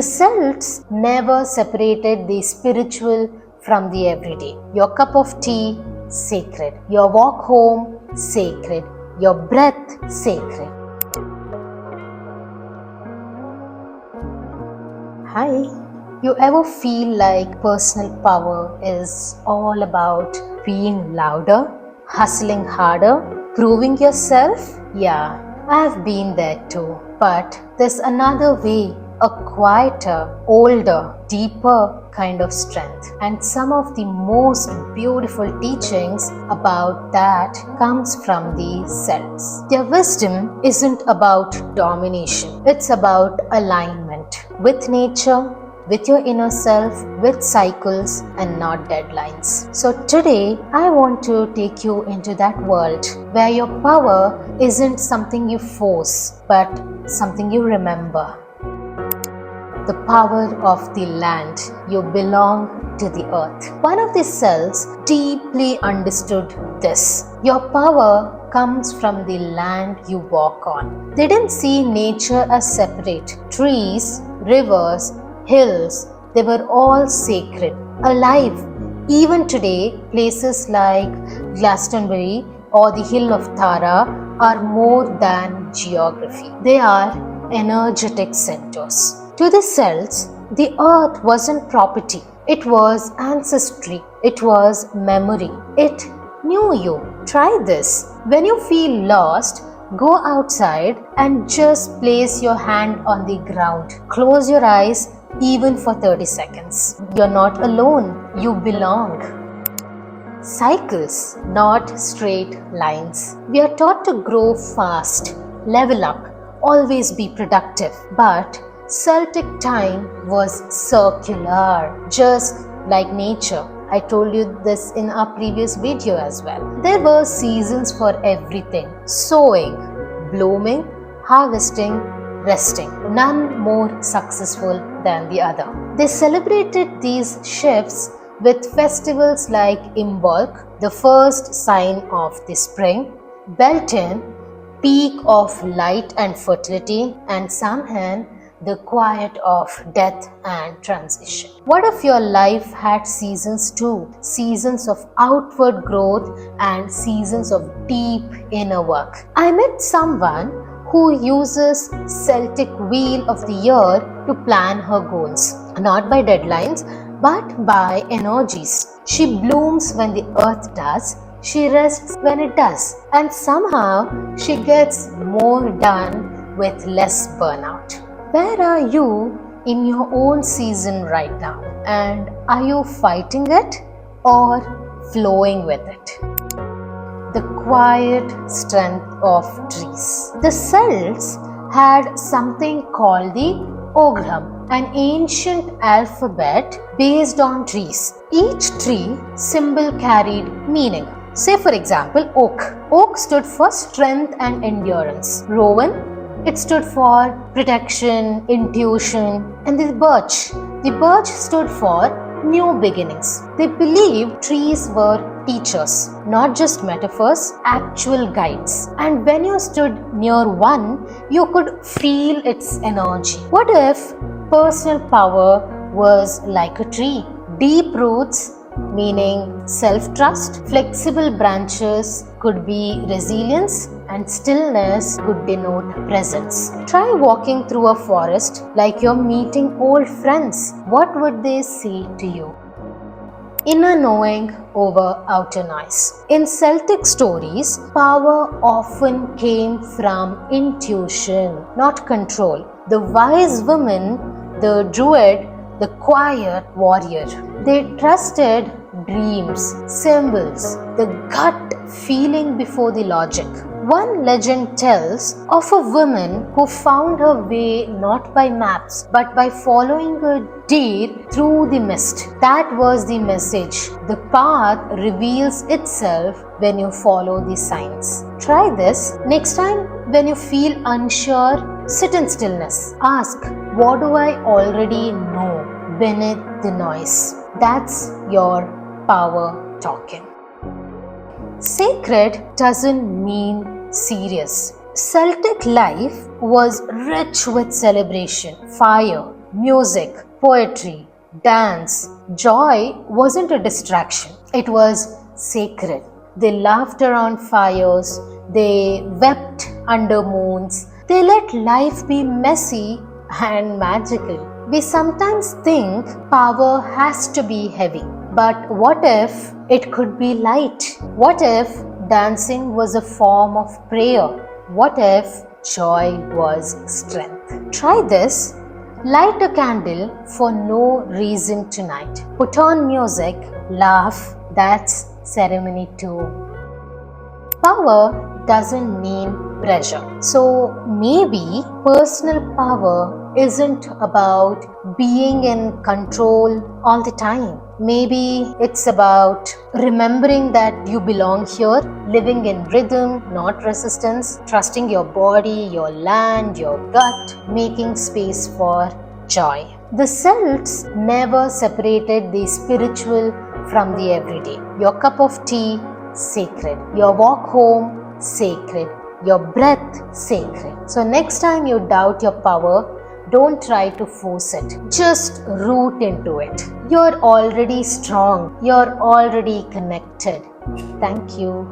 The Celts never separated the spiritual from the everyday. Your cup of tea, sacred. Your walk home, sacred. Your breath, sacred. Hi. You ever feel like personal power is all about being louder, hustling harder, proving yourself? Yeah, I've been there too. But there's another way, a quieter, older, deeper kind of strength. And some of the most beautiful teachings about that comes from the Celts. Their wisdom isn't about domination. It's about alignment with nature, with your inner self, with cycles and not deadlines. So today, I want to take you into that world where your power isn't something you force, but something you remember. The power of the land. You belong to the earth. One of the Celts deeply understood this. Your power comes from the land you walk on. They didn't see nature as separate. Trees, rivers, hills, they were all sacred, alive. Even today, places like Glastonbury or the Hill of Tara are more than geography. They are energetic centers. To the Celts, the earth wasn't property. It was ancestry. It was memory. It knew you. Try this. When you feel lost, go outside and just place your hand on the ground. Close your eyes even for 30 seconds. You're not alone. You belong. Cycles, not straight lines. We are taught to grow fast, level up, always be productive. But Celtic time was circular, just like nature. I told you this in our previous video as well. There were seasons for everything. Sowing, blooming, harvesting, resting. None more successful than the other. They celebrated these shifts with festivals like Imbolc, the first sign of the spring, Beltane, peak of light and fertility, and Samhain, the quiet of death and transition. What if your life had seasons too? Seasons of outward growth and seasons of deep inner work. I met someone who uses Celtic Wheel of the Year to plan her goals. Not by deadlines, but by energies. She blooms when the earth does. She rests when it does. And somehow she gets more done with less burnout. Where are you in your own season right now? And are you fighting it or flowing with it? The quiet strength of trees. The Celts had something called the Ogham, an ancient alphabet based on trees. Each tree symbol carried meaning. Say for example, oak. Oak stood for strength and endurance. Rowan, it stood for protection, intuition. And the birch stood for new beginnings. They believed trees were teachers, not just metaphors, actual guides. And when you stood near one, you could feel its energy. What if personal power was like a tree? Deep roots, meaning self-trust. Flexible branches could be resilience, and stillness could denote presence. Try walking through a forest like you're meeting old friends. What would they say to you? Inner knowing over outer noise. In Celtic stories, power often came from intuition, not control. The wise woman, the druid, the quiet warrior. They trusted dreams, symbols, the gut feeling before the logic. One legend tells of a woman who found her way not by maps but by following a deer through the mist. That was the message. The path reveals itself when you follow the signs. Try this. Next time when you feel unsure, sit in stillness. Ask, what do I already know beneath the noise? That's your power talking. Sacred doesn't mean serious. Celtic life was rich with celebration, fire, music, poetry, dance. Joy wasn't a distraction, it was sacred. They laughed around fires, they wept under moons, they let life be messy and magical. We sometimes think power has to be heavy, but what if it could be light? What if dancing was a form of prayer? What if joy was strength? Try this. Light a candle for no reason tonight. Put on music, laugh, that's ceremony too. Power doesn't mean pressure. So maybe personal power isn't about being in control all the time. Maybe it's about remembering that you belong here, living in rhythm, not resistance, trusting your body, your land, your gut, making space for joy. The Celts never separated the spiritual from the everyday. Your cup of tea, sacred. Your walk home, sacred. Your breath, sacred. So next time you doubt your power, don't try to force it. Just root into it. You're already strong. You're already connected. Thank you.